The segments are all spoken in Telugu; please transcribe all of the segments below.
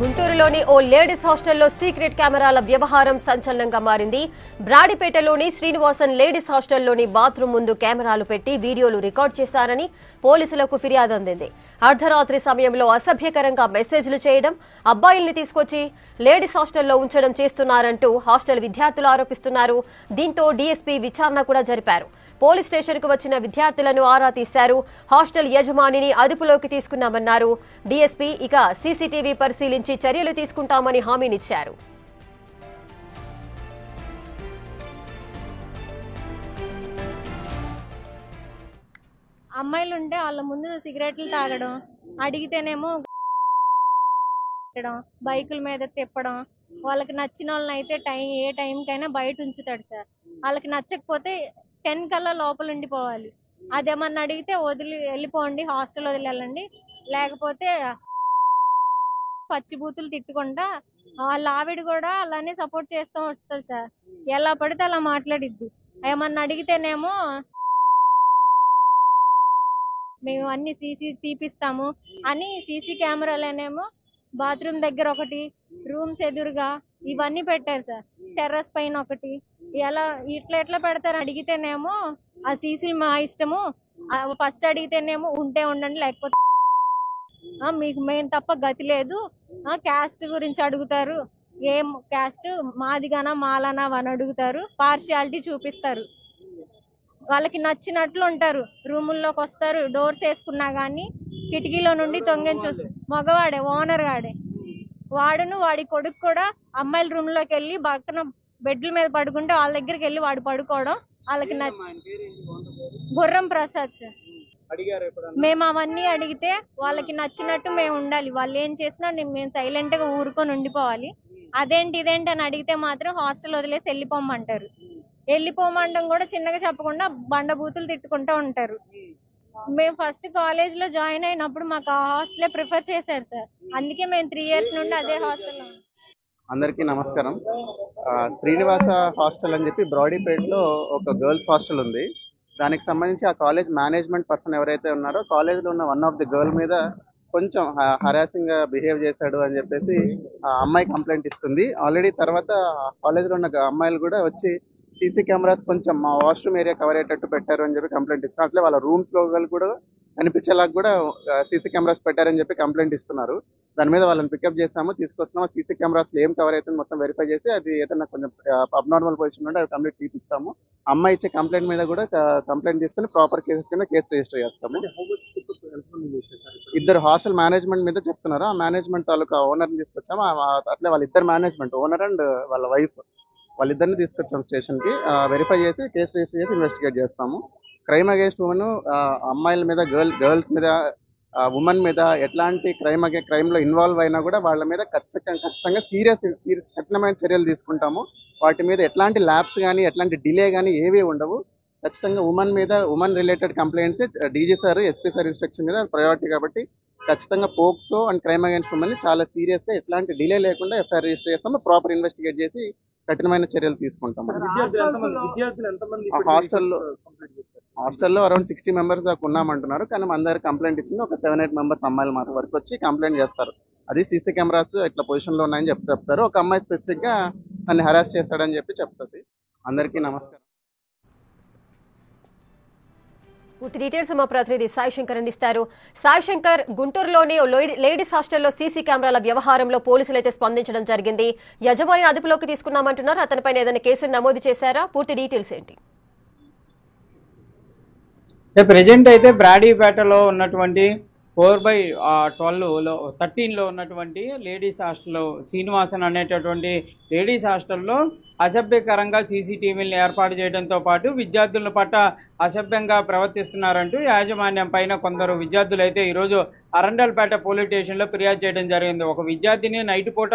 గుంటూరులోని ఓ లేడీస్ హాస్టల్లో సీక్రెట్ కెమెరాల వ్యవహారం సంచలనంగా మారింది. బ్రాడిపేటలోని శ్రీనివాసన్ లేడీస్ హాస్టల్లోని బాత్రూమ్ ముందు కెమెరాలు పెట్టి వీడియోలు రికార్డ్ చేశారని పోలీసులకు ఫిర్యాదు అందింది. అర్ధరాత్రి సమయంలో అసభ్యకరంగా మెసేజ్లు చేయడం, అబ్బాయిల్ని తీసుకొచ్చి లేడీస్ హాస్టల్లో ఉంచడం చేస్తున్నారంటూ హాస్టల్ విద్యార్థులు ఆరోపిస్తున్నారు. దీంతో డీఎస్పీ విచారణ కూడా జరిపారు. పోలీస్ స్టేషన్ కు వచ్చిన విద్యార్థులను ఆరా తీశారు. హాస్టల్ యజమానిని అదుపులోకి తీసుకున్నామన్నారు. డీఎస్పీ ఇక సీసీటీవీ పరిశీలించి చర్యలు తీసుకుంటామని హామీనిచ్చారు. అమ్మాయిలుంటే వాళ్ళ ముందు సిగరెట్లు తాగడం, అడిగితేనేమో బైకుల మీద తిప్పడం, వాళ్ళకి నచ్చిన వాళ్ళని అయితే ఏ టైంకైనా బయట ఉంచుతాడు సార్. వాళ్ళకి నచ్చకపోతే 10 కల్లా లోపల ఉండిపోవాలి. అదేమన్నా అడిగితే వదిలి వెళ్ళిపోండి, హాస్టల్ వదిలి వెళ్ళండి, లేకపోతే పచ్చి బూతులు తిట్టుకుంటా వాళ్ళ ఆవిడ కూడా అలానే సపోర్ట్ చేస్తూ వస్తుంది సార్. ఎలా పడితే అలా మాట్లాడిద్ది. ఏమన్నా అడిగితేనేమో మేము అన్ని సీసీ తీపిస్తాము అని సీసీ కెమెరాలనేమో బాత్రూమ్ దగ్గర ఒకటి, రూమ్స్ ఎదురుగా ఇవన్నీ పెట్టారు సార్. టెర్రస్ పైన ఒకటి. ఎలా ఎట్లా పెడతారు అడిగితేనేమో ఆ సీసీ మా ఇష్టము, ఫస్ట్ అడిగితేనేమో ఉంటే ఉండండి లేకపోతే మీకు మేము తప్ప గతి లేదు, క్యాస్ట్ గురించి అడుగుతారు, ఏం క్యాస్ట్ మాదిగానా మాలానా అని అడుగుతారు, పార్షియాలిటీ చూపిస్తారు. వాళ్ళకి నచ్చినట్లు ఉంటారు. రూముల్లోకి వస్తారు, డోర్స్ వేసుకున్నా గానీ కిటికీలో నుండి తొంగని చూస్తారు. మగవాడే, ఓనర్ గాడే. వాడును వాడి కొడుకు కూడా అమ్మాయిల రూమ్ లోకి వెళ్ళి పక్కన బెడ్ల మీద పడుకుంటే వాళ్ళ దగ్గరికి వెళ్ళి వాడు పడుకోవడం. వాళ్ళకి గుర్రం ప్రసాద్ సార్. మేము అవన్నీ అడిగితే వాళ్ళకి నచ్చినట్టు మేము ఉండాలి. వాళ్ళు ఏం చేసినా మేము సైలెంట్ గా ఊరుకొని ఉండిపోవాలి. అదేంటి ఇదేంటి అని అడిగితే మాత్రం హాస్టల్ వదిలేసి వెళ్ళిపోమంటారు. వెళ్ళిపోమండం కూడా చిన్నగా చెప్పకుండా బండబూతులు తిట్టుకుంటూ ఉంటారు. మేము ఫస్ట్ కాలేజ్ లో జాయిన్ అయినప్పుడు మాకు ఆ హాస్టలే ప్రిఫర్ చేశారు సార్. అందుకే మేము 3 years నుండి అదే హాస్టల్లో. అందరికీ నమస్కారం. శ్రీనివాస హాస్టల్ అని చెప్పి బ్రాడీపేటలో ఒక గర్ల్స్ హాస్టల్ ఉంది. దానికి సంబంధించి ఆ కాలేజ్ మేనేజ్మెంట్ పర్సన్ ఎవరైతే ఉన్నారో కాలేజ్లో ఉన్న వన్ ఆఫ్ ది గర్ల్ మీద కొంచెం హరాసింగ్ గా బిహేవ్ చేశాడు అని చెప్పేసి ఆ అమ్మాయి కంప్లైంట్ ఇస్తుంది. ఆల్రెడీ తర్వాత కాలేజ్లో ఉన్న అమ్మాయిలు కూడా వచ్చి సీసీ కెమెరాస్ కొంచెం మా వాష్రూమ్ ఏరియా కవర్ అయ్యేటట్టు పెట్టారు అని చెప్పి కంప్లైంట్ ఇస్తున్నారు. అట్లే వాళ్ళ రూమ్స్ లో కూడా కనిపించేలాగా కూడా సీసీ కెమెరాస్ పెట్టారని చెప్పి కంప్లైంట్ ఇస్తున్నారు. దాని మీద వాళ్ళని పికప్ చేస్తాము, తీసుకొస్తున్నాము. సీసీ కెమెరాస్ ఏం కవర్ అవుతుంది మొత్తం వెరిఫై చేసి అది ఏదైనా కొంచెం అబ్నార్మల్ పొజిషన్ ఉంటే అది కంప్లీట్ తీపిస్తాము. అమ్మాయి ఇచ్చే కంప్లైంట్ మీద కూడా కంప్లైంట్ తీసుకుని ప్రాపర్ కేసెస్ కింద కేసు రిజిస్టర్ చేస్తాము. ఇద్దరు హాస్టల్ మేనేజ్మెంట్ మీద చెప్తున్నారు. ఆ మేనేజ్మెంట్ తాలూకా ఓనర్ని తీసుకొచ్చాము. అట్లే వాళ్ళిద్దరు మేనేజ్మెంట్, ఓనర్ అండ్ వాళ్ళ వైఫ్, వాళ్ళిద్దరిని తీసుకొచ్చాము స్టేషన్ కి. వెరిఫై చేసి కేసు రిజిస్టర్ చేసి ఇన్వెస్టిగేట్ చేస్తాము. క్రైమ్ అగేన్స్ట్ ఉమెన్, అమ్మాయిల మీద, గర్ల్స్ మీద, ఉమెన్ మీద ఎట్లాంటి క్రైమ్ లో ఇన్వాల్వ్ అయినా కూడా వాళ్ళ మీద ఖచ్చితంగా సీరియస్ కఠినమైన చర్యలు తీసుకుంటాము. వాటి మీద ఎట్లాంటి ల్యాబ్స్ కానీ ఎట్లాంటి డిలే కానీ ఏవి ఉండవు. ఖచ్చితంగా women related complaints DG sir, SP sir instruction మీద ప్రయారిటీ కాబట్టి ఖచ్చితంగా POCSO and crime against women ఎట్లాంటి సీరియస్ గా ఎట్లాంటి డిలే లేకుండా ఎఫ్ఐఆర్ రిజిస్టర్ చేస్తాము. ప్రాపర్ ఇన్వెస్టిగేట్ చేసి కఠినమైన చర్యలు తీసుకుంటాము. హాస్టల్లో అరౌండ్ 60 members దాకా ఉన్నామంటున్నారు. కానీ మన దగ్గర కంప్లైంట్ ఇచ్చింది ఒక 7-8 members అమ్మాయిలు మాత్రం వరకు వచ్చి కంప్లైంట్ చేస్తారు. అది సీసీ కెమెరాస్ ఇట్లా పొజిషన్ లో ఉన్నాయని చెప్తారు. ఒక అమ్మాయి స్పెసిఫిక్ గా నన్ను హెరాస్ చేస్తాడని చెప్పి చెప్తుంది. అందరికీ నమస్కారం. పూర్తి డీటెయిల్స్ మా ప్రతినిధి సాయి శంకర్ అందిస్తారు. సాయి శంకర్, గుంటూరులోని లేడీస్ హాస్టల్లో సీసీ కెమెరాల వ్యవహారంలో పోలీసులు అయితే స్పందించడం జరిగింది. యజమాని అదుపులోకి తీసుకున్నామంటున్నారు. అతనిపైన ఏదైనా కేసులు నమోదు చేశారా? పూర్తి డీటెయిల్స్ ఏంటి? ప్రెజెంట్ అయితే బ్రాడీపేటలో ఉన్నటువంటి 4/13లో ఉన్నటువంటి లేడీస్ హాస్టల్లో, శ్రీనివాసన్ అనేటటువంటి లేడీస్ హాస్టల్లో అసభ్యకరంగా సీసీటీవీలను ఏర్పాటు చేయడంతో పాటు విద్యార్థుల పట్ల అసభ్యంగా ప్రవర్తిస్తున్నారంటూ యాజమాన్యం పైన కొందరు విద్యార్థులు అయితే ఈరోజు అరండల్పేట పోలీస్ స్టేషన్లో ఫిర్యాదు చేయడం జరిగింది. ఒక విద్యార్థిని నైట్ పూట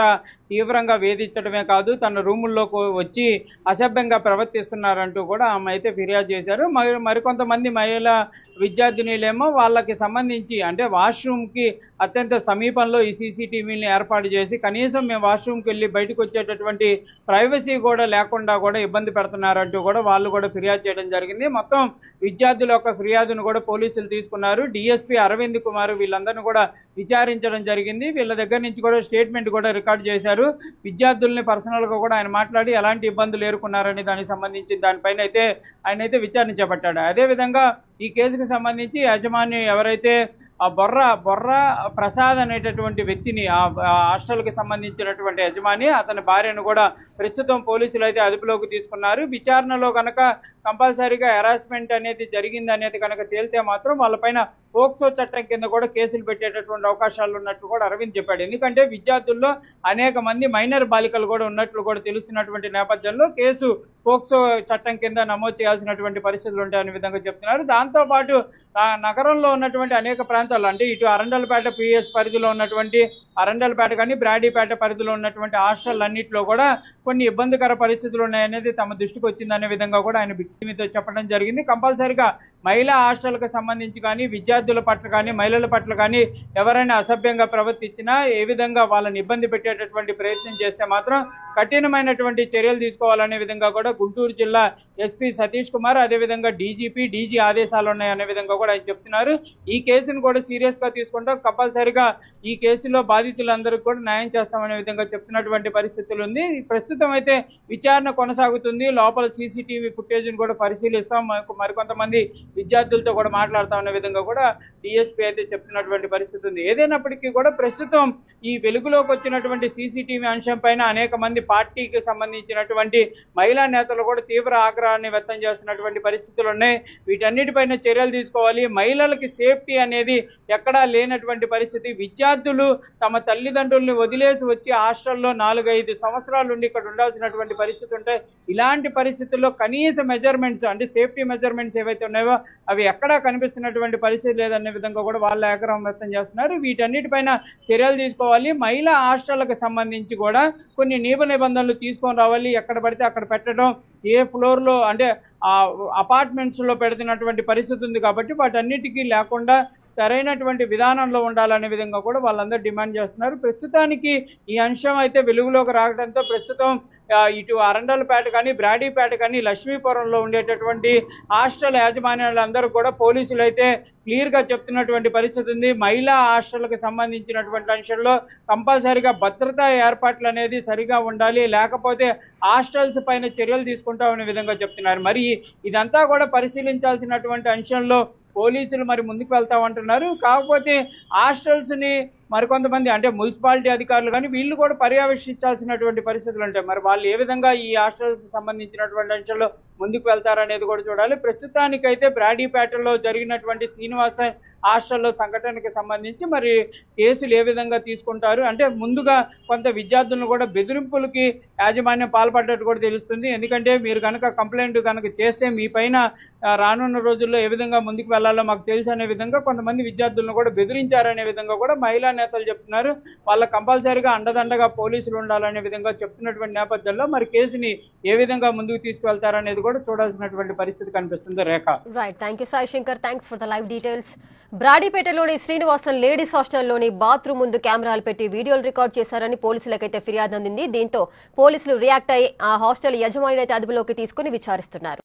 తీవ్రంగా వేధించడమే కాదు, తన రూముల్లోకి వచ్చి అసభ్యంగా ప్రవర్తిస్తున్నారంటూ కూడా ఆమె అయితే ఫిర్యాదు చేశారు. మరికొంతమంది మహిళా విద్యార్థినులేమో వాళ్ళకి సంబంధించి అంటే వాష్రూమ్కి అత్యంత సమీపంలో ఈ సీసీటీవీని ఏర్పాటు చేసి కనీసం మేము వాష్రూమ్కి వెళ్ళి బయటకు వచ్చేటటువంటి ప్రైవసీ కూడా లేకుండా కూడా ఇబ్బంది పెడుతున్నారంటూ కూడా వాళ్ళు కూడా ఫిర్యాదు చేయడం జరిగింది. మొత్తం విద్యార్థుల యొక్క ఫిర్యాదును కూడా పోలీసులు తీసుకున్నారు. డిఎస్పీ అరవింద్ కుమార్ వీళ్ళందరినీ కూడా విచారించడం జరిగింది. వీళ్ళ దగ్గర నుంచి కూడా స్టేట్మెంట్ కూడా రికార్డు చేశారు. విద్యార్థుల్ని పర్సనల్గా కూడా ఆయన మాట్లాడి ఎలాంటి ఇబ్బందులు ఎదుర్కొన్నారని దానికి సంబంధించి దానిపైన అయితే ఆయన అయితే విచారణ చేపట్టాడు. అదేవిధంగా ఈ కేసుకు సంబంధించి యాజమాన్యం ఎవరైతే ఆ బొర్ర ప్రసాద్ అనేటటువంటి వ్యక్తిని ఆ హాస్టల్కి సంబంధించినటువంటి యజమాని అతని భార్యను కూడా ప్రస్తుతం పోలీసులు అయితే అదుపులోకి తీసుకున్నారు. విచారణలో కనుక కంపల్సరీగా హెరాస్మెంట్ అనేది జరిగింది అనేది కనుక తేలితే మాత్రం వాళ్ళపైన పోక్సో చట్టం కింద కూడా కేసులు పెట్టేటటువంటి అవకాశాలు ఉన్నట్లు కూడా అరవింద్ చెప్పాడు. ఎందుకంటే విద్యార్థుల్లో అనేక మంది మైనర్ బాలికలు కూడా ఉన్నట్లు కూడా తెలుస్తున్నటువంటి నేపథ్యంలో కేసు పోక్సో చట్టం కింద నమోదు చేయాల్సినటువంటి పరిస్థితులు ఉంటాయనే విధంగా చెప్తున్నారు. దాంతోపాటు నగరంలో ఉన్నటువంటి అనేక ప్రాంతాలు అంటే ఇటు అరండలపేట పిఎస్ పరిధిలో ఉన్నటువంటి అరండలపేట కానీ బ్రాడీపేట పరిధిలో ఉన్నటువంటి హాస్టల్ అన్నింటిలో కూడా కొన్ని ఇబ్బందికర పరిస్థితులు ఉన్నాయనేది తమ దృష్టికి వచ్చిందనే విధంగా కూడా ఆయన మీతో చెప్పడం జరిగింది. కంపల్సరిగా మహిళా హాస్టల్కి సంబంధించి కానీ విద్యార్థుల పట్ల కానీ మహిళల పట్ల కానీ ఎవరైనా అసభ్యంగా ప్రవర్తించినా ఏ విధంగా వాళ్ళని ఇబ్బంది పెట్టేటటువంటి ప్రయత్నం చేస్తే మాత్రం కఠినమైనటువంటి చర్యలు తీసుకోవాలనే విధంగా కూడా గుంటూరు జిల్లా ఎస్పీ సతీష్ కుమార్ అదేవిధంగా డీజీ ఆదేశాలు ఉన్నాయనే విధంగా కూడా ఆయన చెప్తున్నారు. ఈ కేసును కూడా సీరియస్ గా తీసుకుంటాం, కంపల్సరిగా ఈ కేసులో బాధితులందరికీ కూడా న్యాయం చేస్తామనే విధంగా చెప్తున్నటువంటి పరిస్థితులు ఉంది. ప్రస్తుతం అయితే విచారణ కొనసాగుతుంది. లోపల సీసీటీవీ ఫుటేజ్ ను కూడా పరిశీలిస్తాం, మరికొంతమంది విద్యార్థులతో కూడా మాట్లాడతామనే విధంగా కూడా డిఎస్పీ అయితే చెప్తున్నటువంటి పరిస్థితి ఉంది. ఏదైనప్పటికీ కూడా ప్రస్తుతం ఈ వెలుగులోకి వచ్చినటువంటి సీసీటీవీ అంశం పైన అనేక మంది పార్టీకి సంబంధించినటువంటి మహిళా నేతలు కూడా తీవ్ర ఆగ్రహాన్ని వ్యక్తం చేస్తున్నటువంటి పరిస్థితులు ఉన్నాయి. వీటన్నిటిపైన చర్యలు తీసుకోవాలి. మహిళలకి సేఫ్టీ అనేది ఎక్కడా లేనటువంటి పరిస్థితి. విద్యార్థులు తమ తల్లిదండ్రుల్ని వదిలేసి వచ్చి హాస్టల్లో 4-5 సంవత్సరాల నుండి ఇక్కడ ఉండాల్సినటువంటి పరిస్థితి ఉంటాయి. ఇలాంటి పరిస్థితుల్లో కనీస మెజర్మెంట్స్ అంటే సేఫ్టీ మెజర్మెంట్స్ ఏవైతే ఉన్నాయో అవి ఎక్కడా కనిపిస్తున్నటువంటి పరిస్థితి లేదనే విధంగా కూడా వాళ్ళ ఆగ్రహం వ్యక్తం చేస్తున్నారు. వీటన్నిటిపైన చర్యలు తీసుకోవాలి. మహిళా హాస్టళ్లకు సంబంధించి కూడా కొన్ని నిబంధనలు తీసుకొని రావాలి. ఎక్కడ పడితే అక్కడ పెట్టడం, ఏ ఫ్లోర్ లో అంటే అపార్ట్మెంట్స్ లో పెడుతున్నటువంటి పరిస్థితి ఉంది కాబట్టి వాటన్నిటికీ లేకుండా సరైనటువంటి విధానంలో ఉండాలనే విధంగా కూడా వాళ్ళందరూ డిమాండ్ చేస్తున్నారు. ప్రస్తుతానికి ఈ అంశం అయితే వెలుగులోకి రావడంతో ప్రస్తుతం ఇటు అరండలపేట కానీ బ్రాడీపేట కానీ లక్ష్మీపురంలో ఉండేటటువంటి హాస్టల్ యాజమాన్యాలందరూ కూడా పోలీసులు అయితే క్లియర్ గా చెప్తున్నటువంటి పరిస్థితి ఉంది. మహిళా హాస్టల్కి సంబంధించినటువంటి అంశంలో కంపల్సరిగా భద్రతా ఏర్పాట్లు అనేది సరిగా ఉండాలి, లేకపోతే హాస్టల్స్ పైన చర్యలు తీసుకుంటామనే విధంగా చెప్తున్నారు. మరి ఇదంతా కూడా పరిశీలించాల్సినటువంటి అంశంలో పోలీసులు మరి ముందుకు వెళ్తామంటున్నారు. కాకపోతే హాస్టల్స్ ని మరికొంతమంది అంటే మున్సిపాలిటీ అధికారులు కానీ వీళ్ళు కూడా పర్యవేక్షించాల్సినటువంటి పరిస్థితులు ఉంటాయి. మరి వాళ్ళు ఏ విధంగా ఈ హాస్టల్స్ సంబంధించినటువంటి అంశంలో ముందుకు వెళ్తారనేది కూడా చూడాలి. ప్రస్తుతానికైతే బ్రాడీపేటలో జరిగినటువంటి శ్రీనివాస హాస్టల్లో సంఘటనకి సంబంధించి మరి కేసులు ఏ విధంగా తీసుకుంటారు అంటే ముందుగా కొంత విద్యార్థులను కూడా బెదిరింపులకి యాజమాన్యం పాల్పడ్డట్టు కూడా తెలుస్తుంది. ఎందుకంటే మీరు కనుక కంప్లైంట్ కనుక చేస్తే మీ పైన రానున్న రోజుల్లో ఏ విధంగా ముందుకు వెళ్లాలో మాకు తెలుసు అనే విధంగా కొంతమంది విద్యార్థులను కూడా బెదిరించారనే విధంగా కూడా మహిళా నేతలు చెప్తున్నారు. వాళ్ళ కంపల్సరీగా అండదండగా పోలీసులు ఉండాలనే విధంగా చెప్తున్నటువంటి నేపథ్యంలో మరి కేసుని ఏ విధంగా ముందుకు తీసుకువెళ్తారనేది కూడా చూడాల్సినటువంటి పరిస్థితి కనిపిస్తుంది. Rekha. Right, thank you Sai Shankar, thanks for the live details. బ్రాడీపేటలోని శ్రీనివాసన్ లేడీస్ హాస్టల్లోని బాత్రూమ్ ముందు కెమెరాలు పెట్టి వీడియోలు రికార్డ్ చేశారని పోలీసులకైతే ఫిర్యాదు అందింది. దీంతో పోలీసులు రియాక్ట్ అయ్యి ఆ హాస్టల్ యజమానిని అయితే అదుపులోకి తీసుకుని విచారిస్తున్నారు.